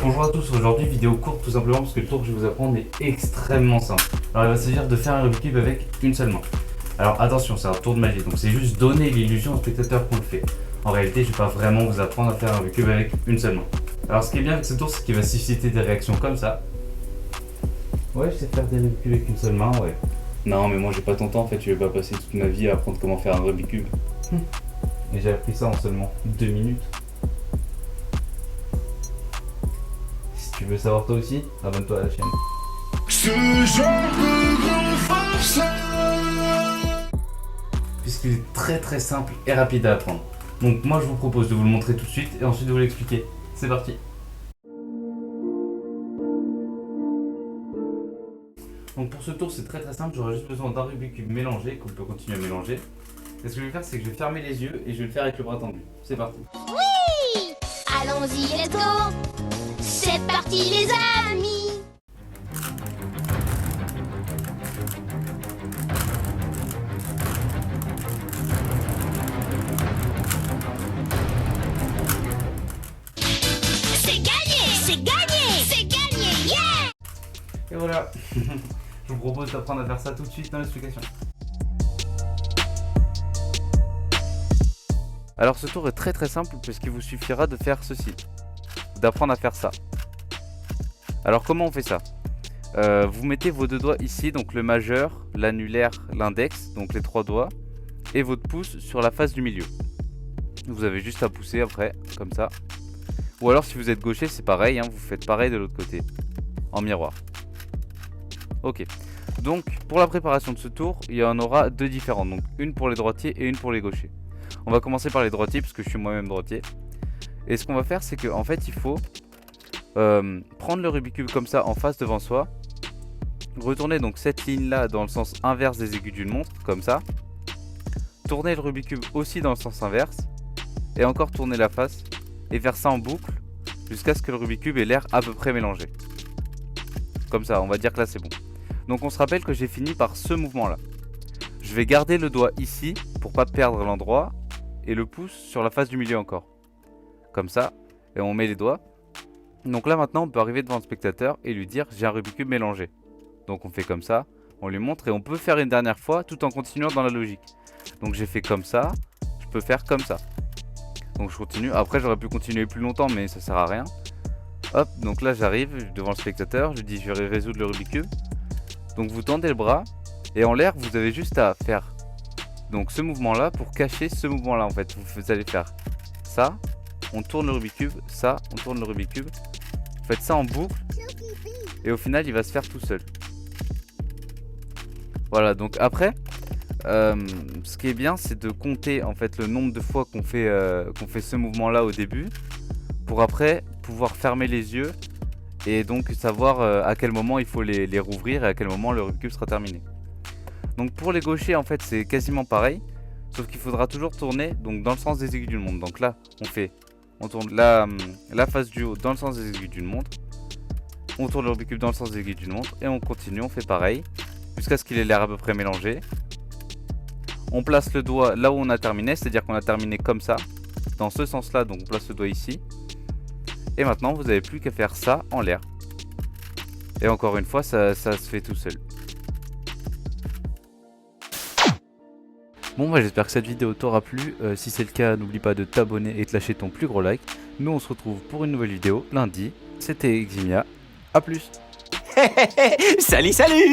Bonjour à tous, aujourd'hui vidéo courte tout simplement parce que le tour que je vais vous apprendre est extrêmement simple. Alors il va s'agir de faire un Rubik's Cube avec une seule main. Alors attention, c'est un tour de magie, donc c'est juste donner l'illusion au spectateur qu'on le fait. En réalité, je ne vais pas vraiment vous apprendre à faire un Rubik's Cube avec une seule main. Alors ce qui est bien avec ce tour, c'est qu'il va susciter des réactions comme ça. Ouais, je sais faire des Rubik's Cube avec une seule main, ouais. Non mais moi j'ai pas ton temps en fait, je vais pas passer toute ma vie à apprendre comment faire un Rubik's Cube. Et j'ai appris ça en seulement 2 minutes. Si tu veux savoir toi aussi, abonne-toi à la chaîne. Ce genre de grand farceur. Puisqu'il est très simple et rapide à apprendre. Donc moi je vous propose de vous le montrer tout de suite et ensuite de vous l'expliquer. C'est parti. Donc pour ce tour c'est très simple, j'aurai juste besoin d'un Rubik's Cube mélangé, qu'on peut continuer à mélanger. Et ce que je vais faire c'est que je vais fermer les yeux et je vais le faire avec le bras tendu. C'est parti. Oui, allons-y, let's go. C'est parti les amis. C'est gagné, c'est gagné, c'est gagné, yeah. Et voilà. Je vous propose d'apprendre à faire ça tout de suite dans l'explication. Alors ce tour est très simple puisqu'il vous suffira de faire ceci. D'apprendre à faire ça. Alors comment on fait ça? Vous mettez vos deux doigts ici, donc le majeur, l'annulaire, l'index, donc les trois doigts, et votre pouce sur la face du milieu. Vous avez juste à pousser après, comme ça. Ou alors si vous êtes gaucher, c'est pareil, hein, vous faites pareil de l'autre côté, en miroir. Ok, donc pour la préparation de ce tour, il y en aura deux différentes, donc une pour les droitiers et une pour les gauchers. On va commencer par les droitiers, parce que je suis moi-même droitier. Et ce qu'on va faire, c'est qu'en fait, il faut prendre le Rubik's Cube comme ça en face devant soi. Retourner donc cette ligne-là dans le sens inverse des aiguilles d'une montre, comme ça. Tourner le Rubik's Cube aussi dans le sens inverse. Et encore tourner la face. Et faire ça en boucle, jusqu'à ce que le Rubik's Cube ait l'air à peu près mélangé. Comme ça, on va dire que là c'est bon. Donc on se rappelle que j'ai fini par ce mouvement-là. Je vais garder le doigt ici, pour pas perdre l'endroit. Et le pouce sur la face du milieu encore. Comme ça, et on met les doigts. Donc là maintenant on peut arriver devant le spectateur et lui dire j'ai un Rubik's Cube mélangé. Donc on fait comme ça, on lui montre et on peut faire une dernière fois tout en continuant dans la logique. Donc j'ai fait comme ça, je peux faire comme ça. Donc je continue, après j'aurais pu continuer plus longtemps mais ça sert à rien. Hop, donc là j'arrive devant le spectateur, je lui dis je vais résoudre le Rubik's Cube. Donc vous tendez le bras et en l'air vous avez juste à faire donc ce mouvement là pour cacher ce mouvement là en fait. Vous allez faire ça, on tourne le Rubik's Cube, ça, on tourne le Rubik's Cube. Vous faites ça en boucle et au final il va se faire tout seul. Voilà, donc après ce qui est bien c'est de compter en fait le nombre de fois qu'on fait ce mouvement là au début pour après pouvoir fermer les yeux et donc savoir à quel moment il faut les rouvrir et à quel moment le Rubik's Cube sera terminé. Donc pour les gauchers en fait c'est quasiment pareil, sauf qu'il faudra toujours tourner donc dans le sens des aiguilles d'une montre. Donc là on tourne la face du haut dans le sens des aiguilles d'une montre, on tourne le Rubik's Cube dans le sens des aiguilles d'une montre et on continue, on fait pareil jusqu'à ce qu'il ait l'air à peu près mélangé. On place le doigt là où on a terminé, c'est à dire qu'on a terminé comme ça, dans ce sens là, donc on place le doigt ici. Et maintenant vous n'avez plus qu'à faire ça en l'air. Et encore une fois ça se fait tout seul. Bon j'espère que cette vidéo t'aura plu, si c'est le cas n'oublie pas de t'abonner et de lâcher ton plus gros like. Nous on se retrouve pour une nouvelle vidéo lundi, c'était Ximia, à plus. Salut